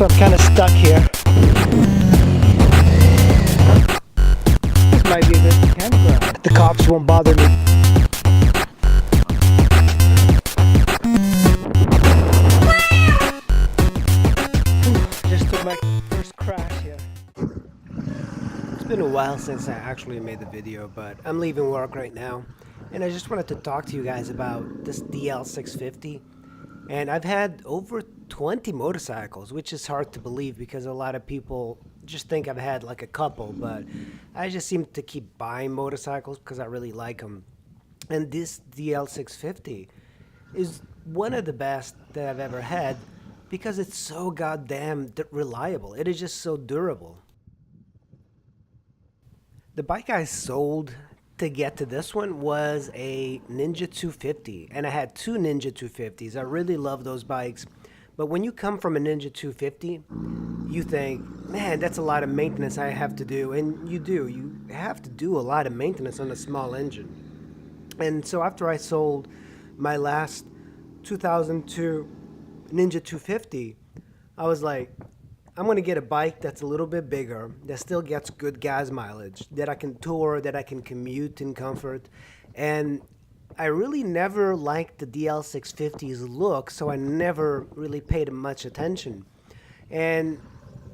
I'm kind of stuck here. This might be a good campground. The cops won't bother me. Just took my first crash here. It's been a while since I actually made the video, but I'm leaving work right now. And I just wanted to talk to you guys about this DL650. And I've had over 20 motorcycles, which is hard to believe because a lot of people just think I've had like a couple, but I just seem to keep buying motorcycles because I really like them. And this DL650 is one of the best that I've ever had because it's so goddamn reliable. It is just so durable. The bike I sold to get to this one was a Ninja 250, and I had two Ninja 250s. I really love those bikes, but when you come from a Ninja 250, you think, man, that's a lot of maintenance I have to do, and you do. You have to do a lot of maintenance on a small engine. And so after I sold my last 2002 Ninja 250, I was like, I'm going to get a bike that's a little bit bigger, that still gets good gas mileage, that I can tour, that I can commute in comfort. And I really never liked the DL650's look, so I never really paid much attention. And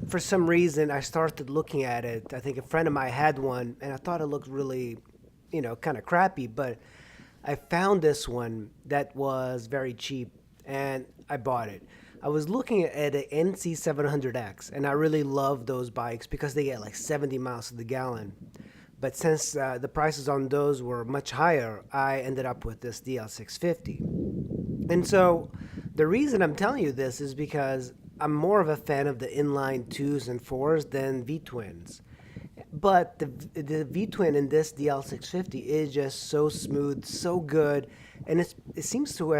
for some reason, I started looking at it. I think a friend of mine had one, and I thought it looked really, kind of crappy. But I found this one that was very cheap, and I bought it. I was looking at an NC700X, and I really love those bikes because they get like 70 miles to the gallon. But since the prices on those were much higher, I ended up with this DL650. And so the reason I'm telling you this is because I'm more of a fan of the inline 2s and 4s than V-twins. But the V-twin in this DL650 is just so smooth, so good, and it seems to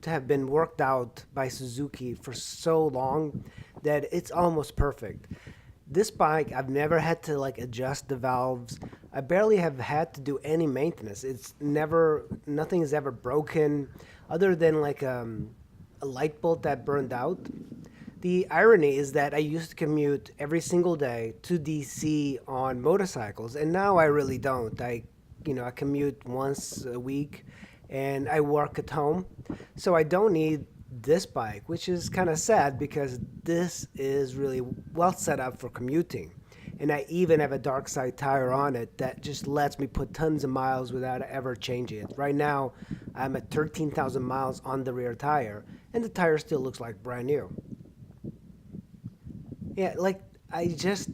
have been worked out by Suzuki for so long that it's almost perfect. This bike, I've never had to adjust the valves. I barely have had to do any maintenance. Nothing is ever broken, other than a light bulb that burned out. The irony is that I used to commute every single day to DC on motorcycles, and now I really don't. I commute once a week, and I work at home, so I don't need this bike, which is kind of sad because this is really well set up for commuting. And I even have a dark side tire on it that just lets me put tons of miles without ever changing it. Right now, I'm at 13,000 miles on the rear tire, and the tire still looks like brand new. Yeah, I just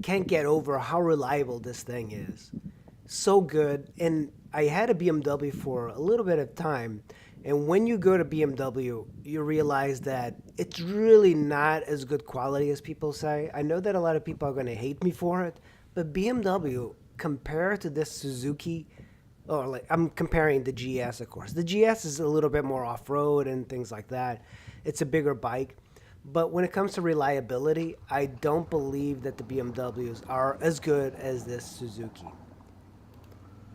can't get over how reliable this thing is. So good. And I had a BMW for a little bit of time. And when you go to BMW, you realize that it's really not as good quality as people say. I know that a lot of people are going to hate me for it, but BMW, compared to this Suzuki, I'm comparing the GS, of course. The GS is a little bit more off-road and things like that. It's a bigger bike. But when it comes to reliability, I don't believe that the BMWs are as good as this Suzuki.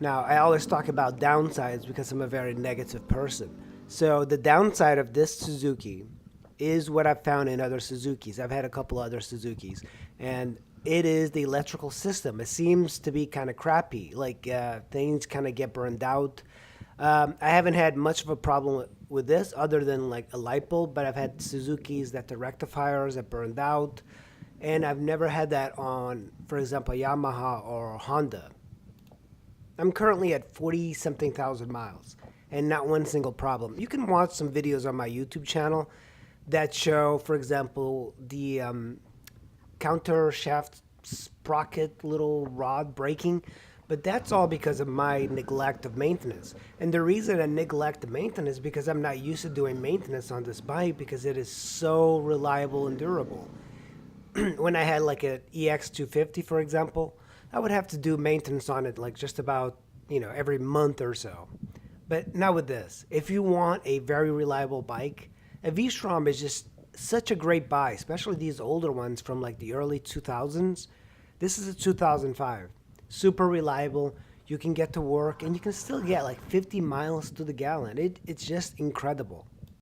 Now, I always talk about downsides because I'm a very negative person. So the downside of this Suzuki is what I've found in other Suzukis. I've had a couple other Suzukis, and it is the electrical system. It seems to be kind of crappy, things kind of get burned out. I haven't had much of a problem with this other than a light bulb, but I've had Suzukis that the rectifiers have burned out, and I've never had that on, for example, Yamaha or Honda. I'm currently at 40-something thousand miles and not one single problem. You can watch some videos on my YouTube channel that show, for example, the counter shaft sprocket little rod breaking. But that's all because of my neglect of maintenance. And the reason I neglect the maintenance is because I'm not used to doing maintenance on this bike because it is so reliable and durable. When I had an EX250, for example, I would have to do maintenance on it just about, every month or so. But not with this. If you want a very reliable bike, a V-Strom is just such a great buy, especially these older ones from the early 2000s. This is a 2005. Super reliable. You can get to work and you can still get 50 miles to the gallon. It's just incredible.